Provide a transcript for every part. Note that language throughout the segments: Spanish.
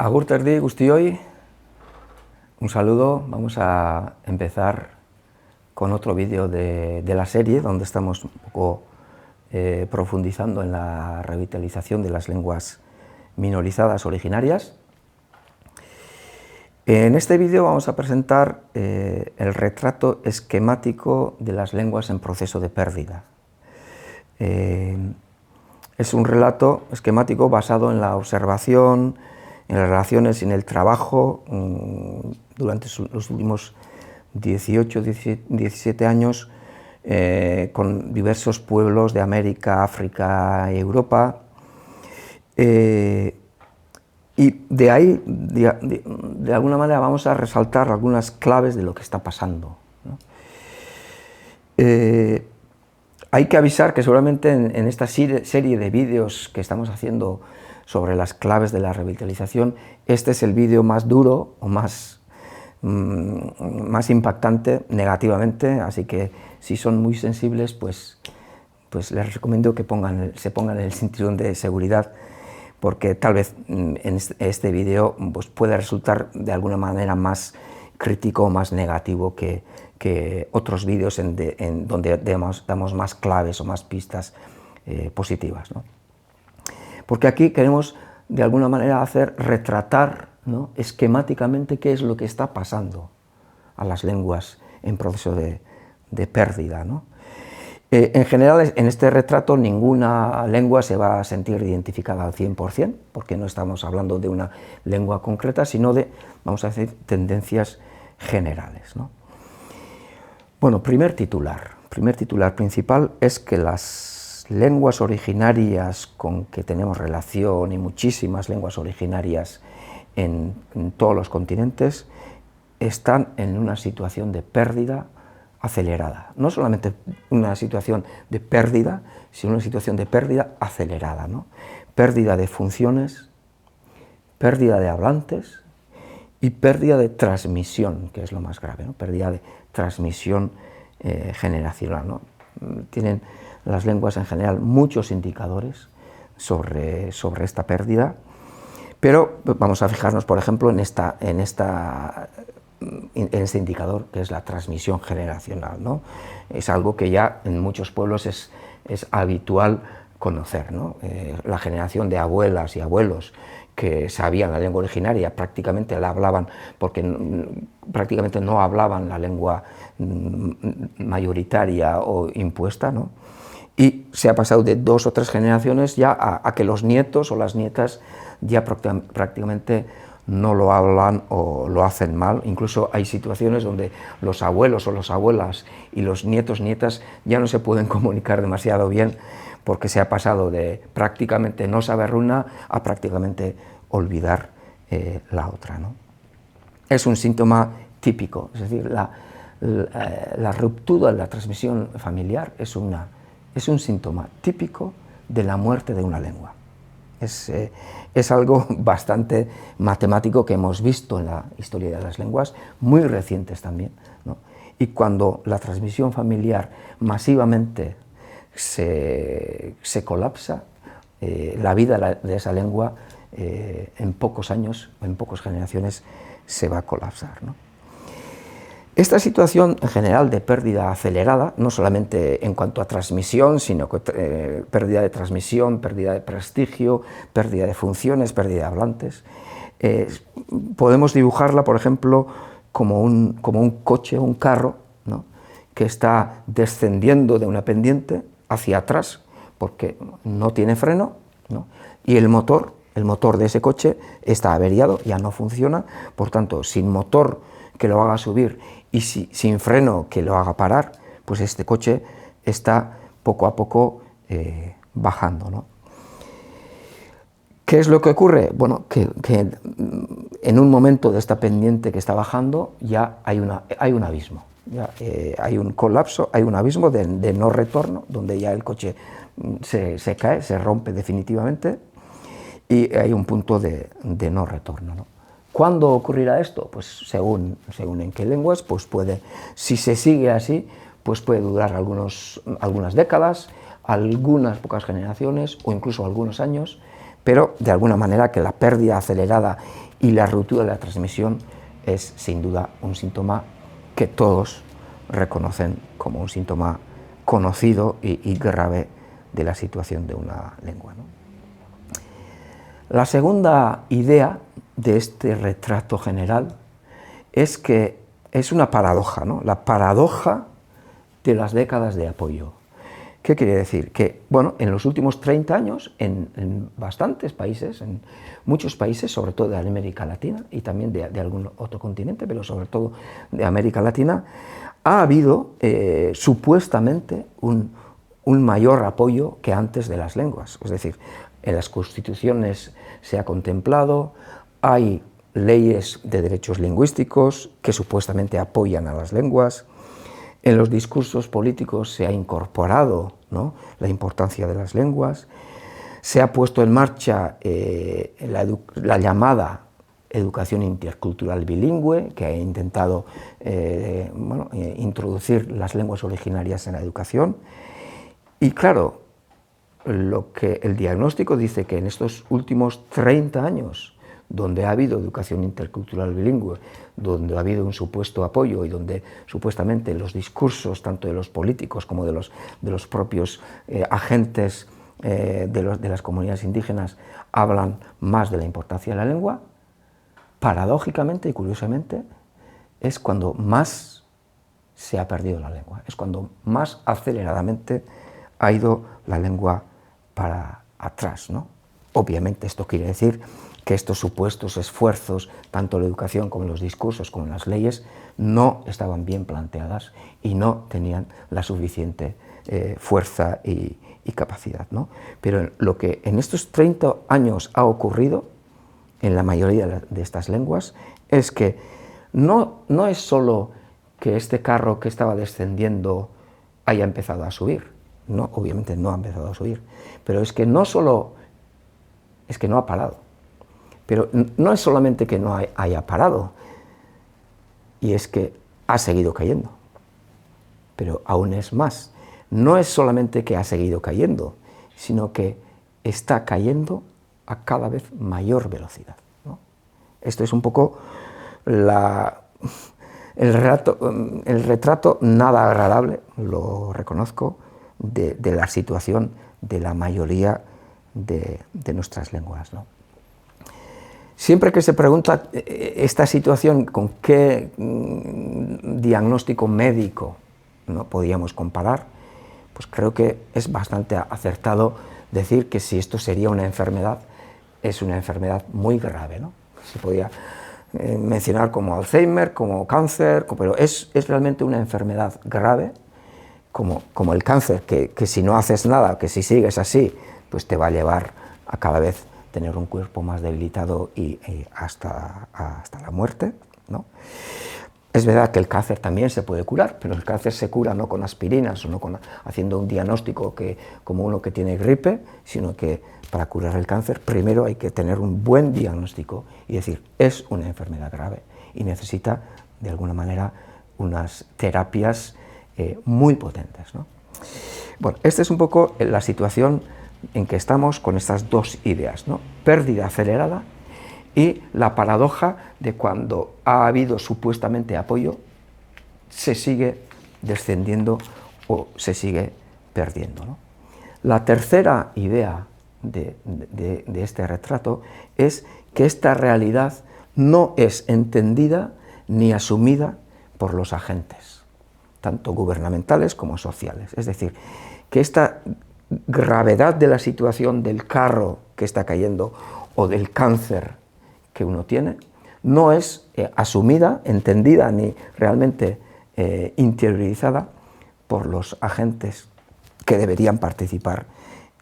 Agur terdi guztioi, un saludo. Vamos a empezar con otro vídeo de la serie donde estamos un poco profundizando en la revitalización de las lenguas minorizadas originarias. En este vídeo vamos a presentar el retrato esquemático de las lenguas en proceso de pérdida. Es un relato esquemático basado en la observación, en las relaciones y en el trabajo durante los últimos 18, 17 años con diversos pueblos de América, África y Europa. Y de ahí, de alguna manera, vamos a resaltar algunas claves de lo que está pasando, ¿no? Hay que avisar que seguramente en esta serie de vídeos que estamos haciendo sobre las claves de la revitalización, este es el vídeo más duro o más impactante negativamente, así que si son muy sensibles, pues les recomiendo que se pongan el cinturón de seguridad, porque tal vez en este vídeo pues, puede resultar de alguna manera más crítico o más negativo que otros vídeos en donde damos más claves o más pistas positivas, ¿no? Porque aquí queremos de alguna manera retratar, ¿no?, esquemáticamente qué es lo que está pasando a las lenguas en proceso de pérdida, ¿no? En general, en este retrato ninguna lengua se va a sentir identificada al 100%, porque no estamos hablando de una lengua concreta, sino de, vamos a decir, tendencias generales, ¿no? Bueno, primer titular principal es que las lenguas originarias con que tenemos relación, y muchísimas lenguas originarias en todos los continentes, están en una situación de pérdida acelerada. No solamente una situación de pérdida, sino una situación de pérdida acelerada, ¿no? Pérdida de funciones, pérdida de hablantes y pérdida de transmisión, que es lo más grave, ¿no? Pérdida de transmisión generacional, ¿no? Tienen las lenguas en general muchos indicadores sobre esta pérdida, pero vamos a fijarnos, por ejemplo, en este indicador, que es la transmisión generacional, ¿no? Es algo que ya en muchos pueblos es habitual conocer, ¿no? La generación de abuelas y abuelos que sabían la lengua originaria, prácticamente la hablaban, porque prácticamente no hablaban la lengua mayoritaria o impuesta, ¿no? Y se ha pasado de 2 o 3 generaciones ya a que los nietos o las nietas ya prácticamente no lo hablan o lo hacen mal. Incluso hay situaciones donde los abuelos o las abuelas y los nietos, nietas ya no se pueden comunicar demasiado bien, porque se ha pasado de prácticamente no saber una a prácticamente olvidar la otra, ¿no? Es un síntoma típico, es decir, la ruptura de la transmisión familiar es un síntoma típico de la muerte de una lengua. Es algo bastante matemático que hemos visto en la historia de las lenguas, muy recientes también, ¿no? Y cuando la transmisión familiar masivamente se colapsa, la vida de esa lengua en pocos años, en pocas generaciones, se va a colapsar, ¿no? Esta situación en general de pérdida acelerada, no solamente en cuanto a transmisión, sino que pérdida de transmisión, pérdida de prestigio, pérdida de funciones, pérdida de hablantes, podemos dibujarla, por ejemplo, como un coche, un carro, ¿no?, que está descendiendo de una pendiente hacia atrás porque no tiene freno, ¿no?, y el motor de ese coche está averiado, ya no funciona. Por tanto, sin motor que lo haga subir y sin freno que lo haga parar, pues este coche está poco a poco bajando, ¿no? ¿Qué es lo que ocurre? Bueno, que en un momento de esta pendiente que está bajando ya hay un abismo, ya, hay un colapso, hay un abismo de no retorno, donde ya el coche se cae, se rompe definitivamente, y hay un punto de no retorno, ¿no? ¿Cuándo ocurrirá esto? Pues según en qué lenguas, pues si se sigue así, pues puede durar algunas décadas, algunas pocas generaciones o incluso algunos años, pero de alguna manera que la pérdida acelerada y la ruptura de la transmisión es sin duda un síntoma que todos reconocen como un síntoma conocido y grave de la situación de una lengua, ¿no? La segunda idea de este retrato general es que es una paradoja, ¿no? La paradoja de las décadas de apoyo. ¿Qué quiere decir? Que, bueno, en los últimos 30 años, en bastantes países, en muchos países, sobre todo de América Latina y también de algún otro continente, pero sobre todo de América Latina, ha habido supuestamente un mayor apoyo que antes de las lenguas. Es decir, en las constituciones se ha contemplado, hay leyes de derechos lingüísticos que supuestamente apoyan a las lenguas. En los discursos políticos se ha incorporado, ¿no?, la importancia de las lenguas, se ha puesto en marcha la llamada educación intercultural bilingüe, que ha intentado introducir las lenguas originarias en la educación. Y claro, el diagnóstico dice que en estos últimos 30 años, donde ha habido educación intercultural bilingüe, donde ha habido un supuesto apoyo y donde supuestamente los discursos, tanto de los políticos como de los propios agentes de las comunidades indígenas, hablan más de la importancia de la lengua, paradójicamente y curiosamente es cuando más se ha perdido la lengua, es cuando más aceleradamente ha ido la lengua para atrás, ¿no? Obviamente esto quiere decir que estos supuestos esfuerzos, tanto en la educación como en los discursos como en las leyes, no estaban bien planteadas y no tenían la suficiente fuerza y capacidad, ¿no? Pero lo que en estos 30 años ha ocurrido en la mayoría de estas lenguas es que no es solo que este carro que estaba descendiendo haya empezado a subir, no, obviamente no ha empezado a subir, pero es que no solo es que no ha parado, pero no es solamente que no haya parado, y es que ha seguido cayendo, pero aún es más, no es solamente que ha seguido cayendo, sino que está cayendo a cada vez mayor velocidad, ¿no? Esto es un poco el retrato nada agradable, lo reconozco, de la situación de la mayoría de nuestras lenguas, ¿no? Siempre que se pregunta esta situación con qué diagnóstico médico, ¿no?, podíamos comparar, pues creo que es bastante acertado decir que si esto sería una enfermedad, es una enfermedad muy grave, ¿no? Se podía mencionar como Alzheimer, como cáncer, pero es realmente una enfermedad grave, como el cáncer, que si no haces nada, que si sigues así, pues te va a llevar a cada vez tener un cuerpo más debilitado y hasta la muerte, ¿no? Es verdad que el cáncer también se puede curar, pero el cáncer se cura no con aspirinas o no haciendo un diagnóstico como uno que tiene gripe, sino que para curar el cáncer primero hay que tener un buen diagnóstico y decir, es una enfermedad grave y necesita de alguna manera unas terapias muy potentes, ¿no? Bueno, esta es un poco la situación en que estamos con estas dos ideas, ¿no? Pérdida acelerada y la paradoja de cuando ha habido supuestamente apoyo, se sigue descendiendo o se sigue perdiendo, ¿no? La tercera idea de este retrato es que esta realidad no es entendida ni asumida por los agentes, tanto gubernamentales como sociales. Es decir, que esta gravedad de la situación del carro que está cayendo o del cáncer que uno tiene no es asumida, entendida ni realmente interiorizada por los agentes que deberían participar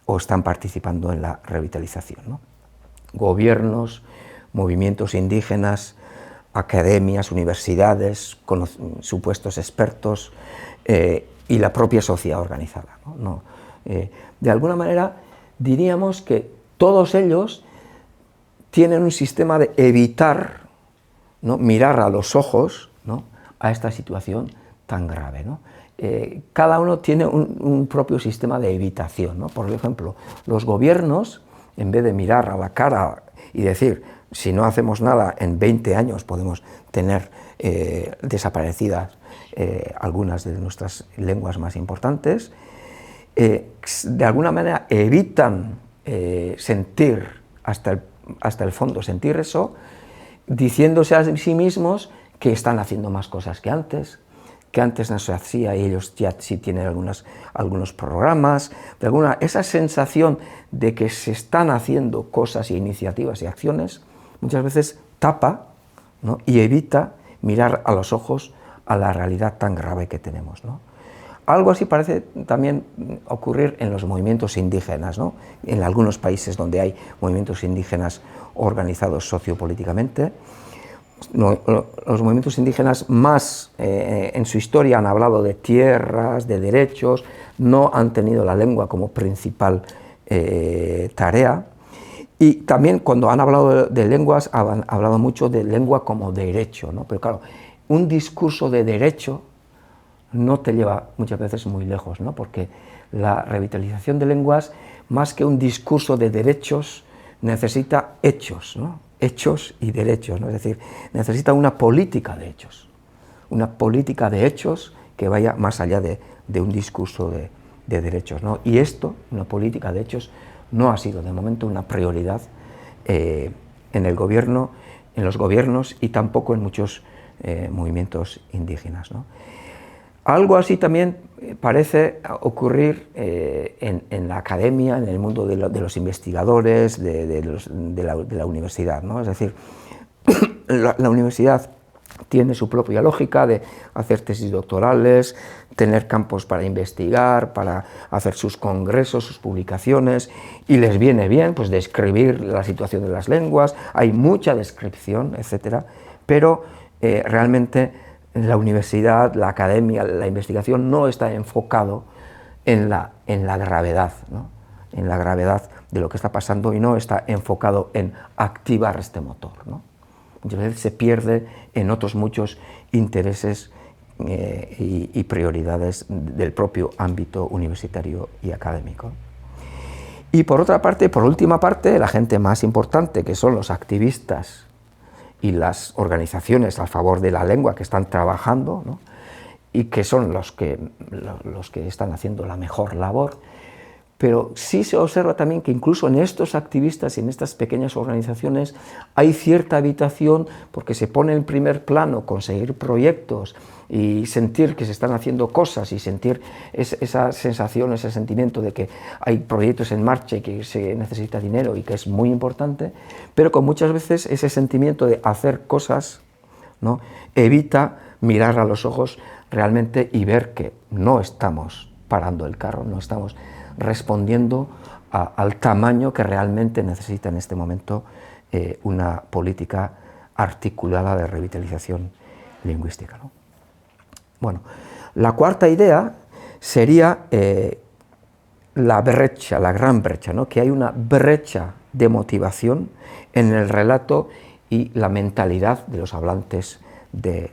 o están participando en la revitalización, ¿no? Gobiernos, movimientos indígenas, academias, universidades, supuestos expertos y la propia sociedad organizada, ¿no? De alguna manera diríamos que todos ellos tienen un sistema de evitar, ¿no?, mirar a los ojos, ¿no?, a esta situación tan grave, ¿no? Cada uno tiene un propio sistema de evitación, ¿no? Por ejemplo, los gobiernos en vez de mirar a la cara y decir, si no hacemos nada, en 20 años podemos tener desaparecidas algunas de nuestras lenguas más importantes, de alguna manera evitan sentir hasta el fondo, sentir eso, diciéndose a sí mismos que están haciendo más cosas que antes no se hacía y ellos ya sí tienen algunos programas, esa sensación de que se están haciendo cosas y iniciativas y acciones, muchas veces tapa, ¿no?, y evita mirar a los ojos a la realidad tan grave que tenemos, ¿no? Algo así parece también ocurrir en los movimientos indígenas, ¿no?, en algunos países donde hay movimientos indígenas organizados sociopolíticamente. Los movimientos indígenas más en su historia han hablado de tierras, de derechos, no han tenido la lengua como principal tarea, y también cuando han hablado de lenguas han hablado mucho de lengua como derecho, ¿no? Pero claro, un discurso de derecho no te lleva muchas veces muy lejos, ¿no? Porque la revitalización de lenguas, más que un discurso de derechos, necesita hechos, ¿no?, hechos y derechos, ¿no? Es decir, necesita una política de hechos que vaya más allá de un discurso de derechos, ¿no? Y esto, una política de hechos, no ha sido de momento una prioridad en el gobierno, en los gobiernos y tampoco en muchos movimientos indígenas, ¿no? Algo así también parece ocurrir en la academia, en el mundo de los investigadores, de la universidad, ¿no? Es decir, la universidad tiene su propia lógica de hacer tesis doctorales, tener campos para investigar, para hacer sus congresos, sus publicaciones, y les viene bien pues describir la situación de las lenguas, hay mucha descripción, etcétera, pero realmente la universidad, la academia, la investigación no está enfocado en la gravedad, ¿no?, en la gravedad de lo que está pasando, y no está enfocado en activar este motor, ¿no? Muchas veces se pierde en otros muchos intereses y prioridades del propio ámbito universitario y académico. Y por otra parte, por última parte, la gente más importante, que son los activistas y las organizaciones a favor de la lengua que están trabajando, ¿no?, y que son los que están haciendo la mejor labor, pero sí se observa también que incluso en estos activistas y en estas pequeñas organizaciones hay cierta habitación, porque se pone en primer plano conseguir proyectos y sentir que se están haciendo cosas y sentir esa sensación, ese sentimiento de que hay proyectos en marcha y que se necesita dinero y que es muy importante, pero con muchas veces ese sentimiento de hacer cosas, ¿no?, evita mirar a los ojos realmente y ver que no estamos parando el carro, no estamos respondiendo al tamaño que realmente necesita en este momento una política articulada de revitalización lingüística, ¿no? Bueno, la cuarta idea sería la brecha, la gran brecha, ¿no?, que hay una brecha de motivación en el relato y la mentalidad de los hablantes de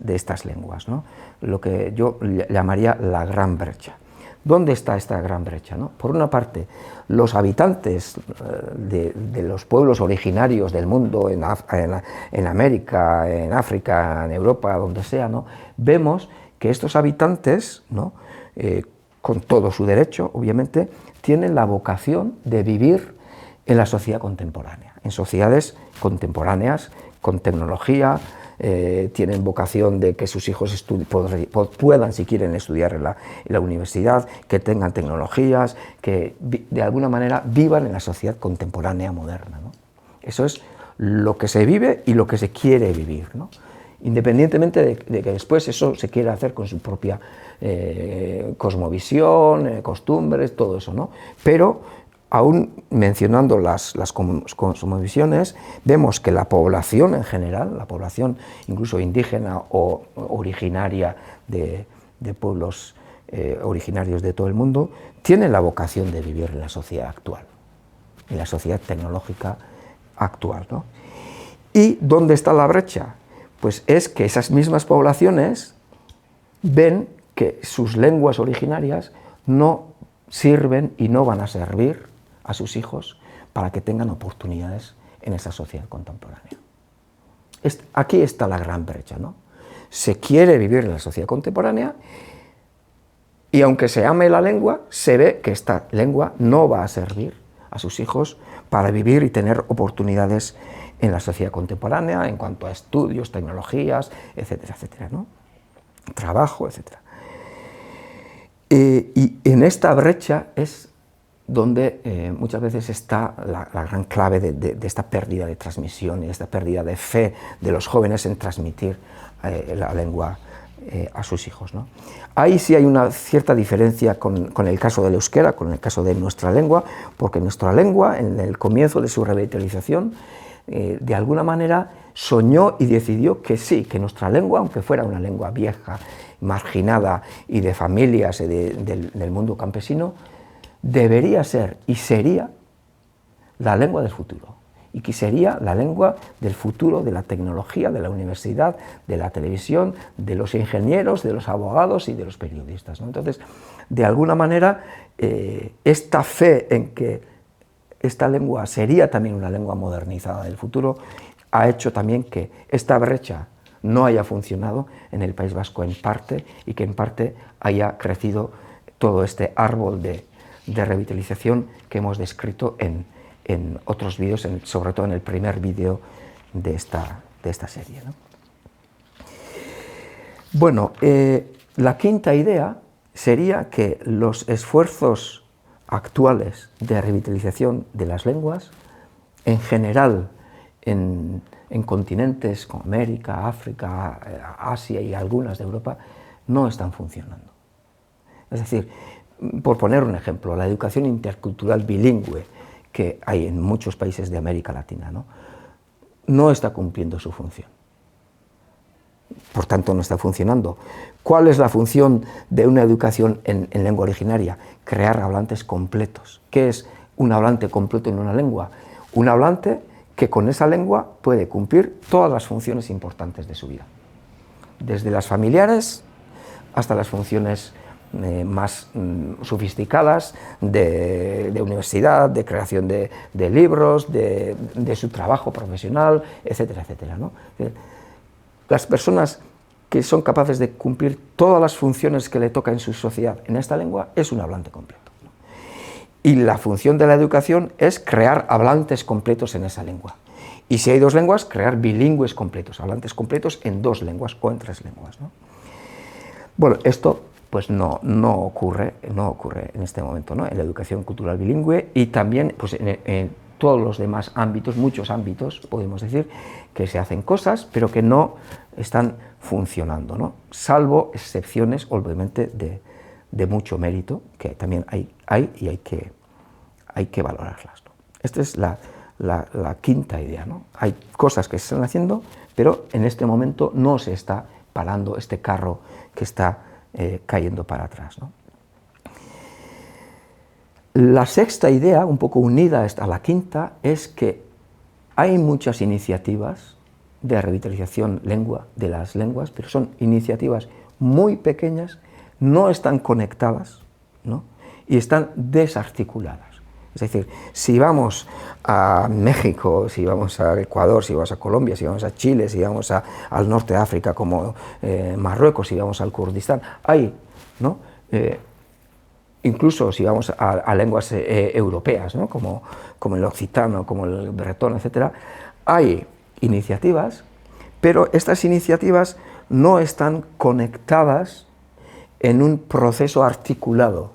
estas lenguas, ¿no?, lo que yo llamaría la gran brecha. ¿Dónde está esta gran brecha, ¿no? Por una parte, los habitantes de los pueblos originarios del mundo, en América, en África, en Europa, donde sea, ¿no?, vemos que estos habitantes, ¿no?, con todo su derecho, obviamente, tienen la vocación de vivir en la sociedad contemporánea, en sociedades contemporáneas, con tecnología, tienen vocación de que sus hijos puedan, si quieren, estudiar en la universidad, que tengan tecnologías, que de alguna manera vivan en la sociedad contemporánea moderna, ¿no? Eso es lo que se vive y lo que se quiere vivir, ¿no?, independientemente de que después eso se quiera hacer con su propia cosmovisión, costumbres, todo eso, ¿no? Pero aún mencionando las cosmovisiones, vemos que la población en general, la población incluso indígena o originaria de pueblos originarios de todo el mundo, tiene la vocación de vivir en la sociedad actual, en la sociedad tecnológica actual, ¿no? ¿Y dónde está la brecha? Pues es que esas mismas poblaciones ven que sus lenguas originarias no sirven y no van a servir a sus hijos para que tengan oportunidades en esa sociedad contemporánea. Aquí está la gran brecha, ¿no? Se quiere vivir en la sociedad contemporánea y aunque se ame la lengua, se ve que esta lengua no va a servir a sus hijos para vivir y tener oportunidades en la sociedad contemporánea en cuanto a estudios, tecnologías, etcétera, etcétera, ¿no? Trabajo, etcétera. Y en esta brecha es donde muchas veces está la gran clave de esta pérdida de transmisión y esta pérdida de fe de los jóvenes en transmitir la lengua a sus hijos, ¿no? Ahí sí hay una cierta diferencia con el caso del euskera, con el caso de nuestra lengua, porque nuestra lengua, en el comienzo de su revitalización, de alguna manera soñó y decidió que sí, que nuestra lengua, aunque fuera una lengua vieja, marginada y de familias del mundo campesino, debería ser y sería la lengua del futuro, y que sería la lengua del futuro de la tecnología, de la universidad, de la televisión, de los ingenieros, de los abogados y de los periodistas, ¿no? Entonces, de alguna manera, esta fe en que esta lengua sería también una lengua modernizada del futuro ha hecho también que esta brecha no haya funcionado en el País Vasco en parte, y que en parte haya crecido todo este árbol de revitalización que hemos descrito en otros vídeos, sobre todo en el primer vídeo de esta serie, ¿no? Bueno, la quinta idea sería que los esfuerzos actuales de revitalización de las lenguas, en general en continentes como América, África, Asia y algunas de Europa, no están funcionando. Es decir, por poner un ejemplo, la educación intercultural bilingüe que hay en muchos países de América Latina, no está cumpliendo su función. Por tanto, no está funcionando. ¿Cuál es la función de una educación en lengua originaria? Crear hablantes completos. ¿Qué es un hablante completo en una lengua? Un hablante que con esa lengua puede cumplir todas las funciones importantes de su vida, desde las familiares hasta las funciones más sofisticadas de universidad, de creación de libros, de su trabajo profesional, etcétera, etcétera, ¿no? Las personas que son capaces de cumplir todas las funciones que le toca en su sociedad en esta lengua es un hablante completo, ¿no? Y la función de la educación es crear hablantes completos en esa lengua. Y si hay dos lenguas, crear bilingües completos, hablantes completos en dos lenguas o en tres lenguas, ¿no? Bueno, esto pues no ocurre en este momento, ¿no? En la educación cultural bilingüe, y también pues, en todos los demás ámbitos, muchos ámbitos, podemos decir, que se hacen cosas, pero que no están funcionando, ¿no? Salvo excepciones, obviamente, de mucho mérito, que también hay y hay que valorarlas, ¿no? Esta es la quinta idea, ¿no? Hay cosas que se están haciendo, pero en este momento no se está parando este carro que está cayendo para atrás, ¿no? La sexta idea, un poco unida a la quinta, es que hay muchas iniciativas de revitalización de las lenguas, pero son iniciativas muy pequeñas, no están conectadas, ¿no? Y están desarticuladas. Es decir, si vamos a México, si vamos a Ecuador, si vamos a Colombia, si vamos a Chile, si vamos al norte de África como Marruecos, si vamos al Kurdistán, hay, ¿no? Incluso si vamos a lenguas europeas, ¿no? como el occitano, como el bretón, etc., hay iniciativas, pero estas iniciativas no están conectadas en un proceso articulado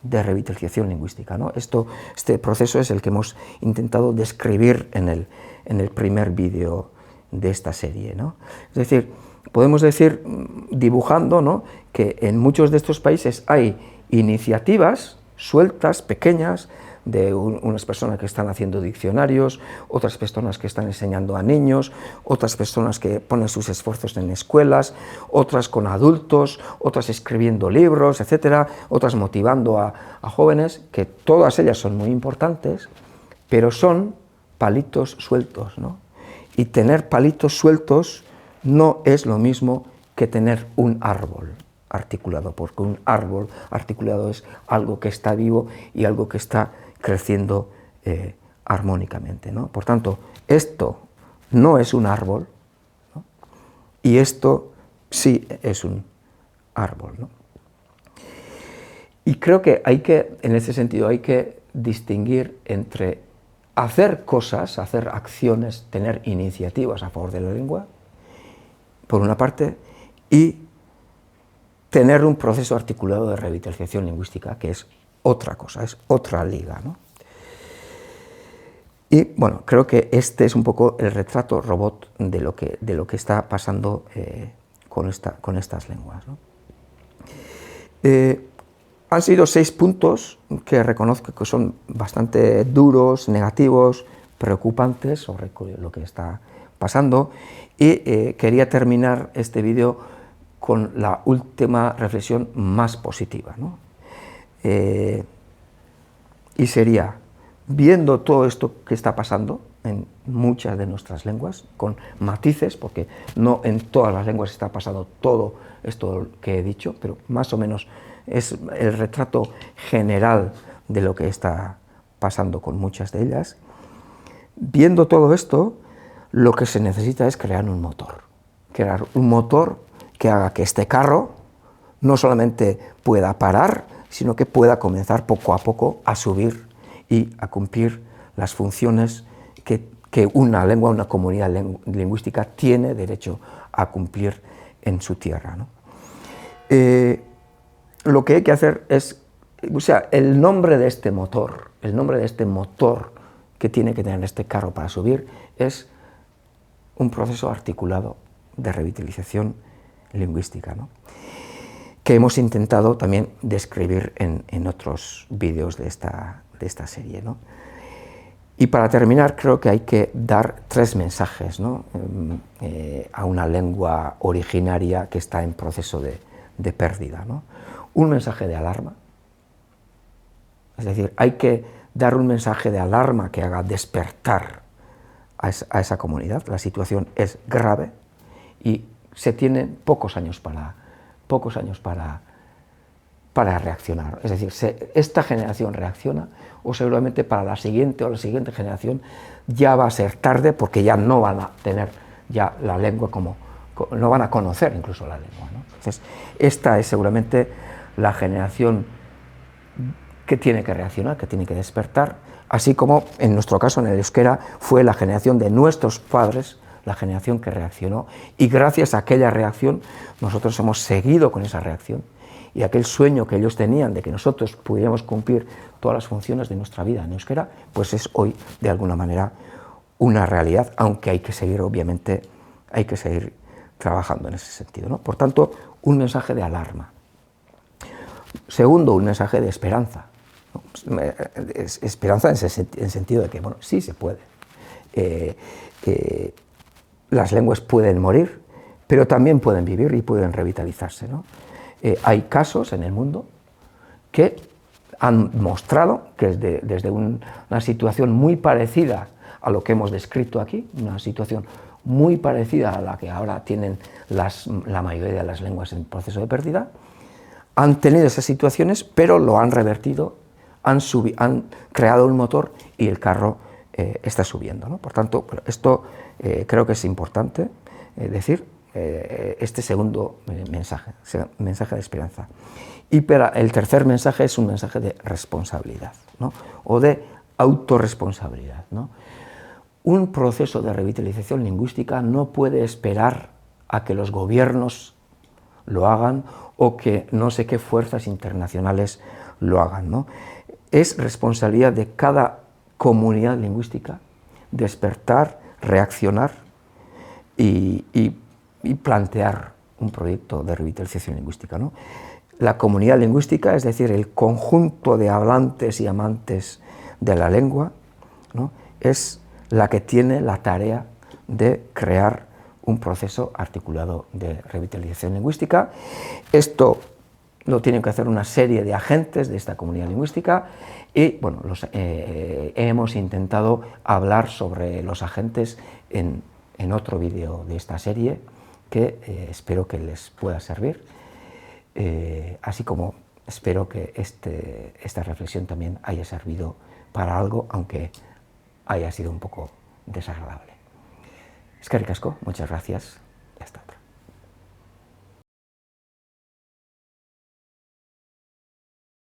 de revitalización lingüística, ¿no? Este proceso es el que hemos intentado describir en el primer vídeo de esta serie, ¿no? Es decir, podemos decir, dibujando, ¿no?, que en muchos de estos países hay iniciativas sueltas, pequeñas, de unas personas que están haciendo diccionarios, otras personas que están enseñando a niños, otras personas que ponen sus esfuerzos en escuelas, otras con adultos, otras escribiendo libros, etcétera, otras motivando a jóvenes, que todas ellas son muy importantes, pero son palitos sueltos, ¿no? Y tener palitos sueltos no es lo mismo que tener un árbol articulado, porque un árbol articulado es algo que está vivo y algo que está creciendo armónicamente, ¿no? Por tanto, esto no es un árbol, ¿no? Y esto sí es un árbol, ¿no? Y creo que en ese sentido, hay que distinguir entre hacer cosas, hacer acciones, tener iniciativas a favor de la lengua, por una parte, y tener un proceso articulado de revitalización lingüística, que es otra cosa, es otra liga, ¿no? Y bueno, creo que este es un poco el retrato robot de lo que está pasando con estas lenguas, ¿no? Han sido 6 puntos que reconozco que son bastante duros, negativos, preocupantes sobre lo que está pasando, y quería terminar este vídeo con la última reflexión más positiva, ¿no? Y sería, viendo todo esto que está pasando en muchas de nuestras lenguas, con matices, porque no en todas las lenguas está pasando todo esto que he dicho, pero más o menos es el retrato general de lo que está pasando con muchas de ellas. Viendo todo esto, lo que se necesita es crear un motor que haga que este carro no solamente pueda parar, sino que pueda comenzar poco a poco a subir y a cumplir las funciones que una lengua, una comunidad lingüística tiene derecho a cumplir en su tierra, ¿no? Lo que hay que hacer es, o sea, el nombre de este motor que tiene que tener este carro para subir es un proceso articulado de revitalización lingüística, ¿no? Que hemos intentado también describir en otros vídeos de esta serie, ¿no? Y para terminar, creo que hay que dar 3 mensajes, ¿no? A una lengua originaria que está en proceso de pérdida, ¿no? Un mensaje de alarma, es decir, hay que dar un mensaje de alarma que haga despertar a esa comunidad. La situación es grave y se tienen pocos años para reaccionar. Es decir, esta generación reacciona, o seguramente para la siguiente generación ya va a ser tarde, porque ya no van a tener ya la lengua no van a conocer incluso la lengua, ¿no? Entonces, esta es seguramente la generación que tiene que reaccionar, que tiene que despertar, así como en nuestro caso en el euskera fue la generación de nuestros padres, la generación que reaccionó, y gracias a aquella reacción nosotros hemos seguido con esa reacción, y aquel sueño que ellos tenían de que nosotros pudiéramos cumplir todas las funciones de nuestra vida en euskera, pues es hoy de alguna manera una realidad, aunque hay que seguir, obviamente, hay que seguir trabajando en ese sentido, ¿no? Por tanto, un mensaje de alarma. Segundo, un mensaje de esperanza, ¿no? Esperanza en sentido de que, bueno, sí se puede. Las lenguas pueden morir, pero también pueden vivir y pueden revitalizarse, ¿no? Hay casos en el mundo que han mostrado que desde una situación muy parecida a lo que hemos descrito aquí, una situación muy parecida a la que ahora tienen la mayoría de las lenguas en proceso de pérdida, han tenido esas situaciones, pero lo han revertido, han creado un motor y el carro está subiendo, ¿no? Por tanto, esto creo que es importante decir, este segundo mensaje de esperanza. Y el tercer mensaje es un mensaje de responsabilidad, ¿no? O de autorresponsabilidad, ¿no? Un proceso de revitalización lingüística no puede esperar a que los gobiernos lo hagan o que no sé qué fuerzas internacionales lo hagan, ¿no? Es responsabilidad de cada comunidad lingüística despertar, reaccionar y plantear un proyecto de revitalización lingüística, ¿no? La comunidad lingüística, es decir, el conjunto de hablantes y amantes de la lengua, ¿no? Es la que tiene la tarea de crear un proceso articulado de revitalización lingüística. Esto lo tienen que hacer una serie de agentes de esta comunidad lingüística y bueno, hemos intentado hablar sobre los agentes en otro vídeo de esta serie que espero que les pueda servir, así como espero que esta reflexión también haya servido para algo, aunque haya sido un poco desagradable. Eskerrik asko, muchas gracias. Ya está.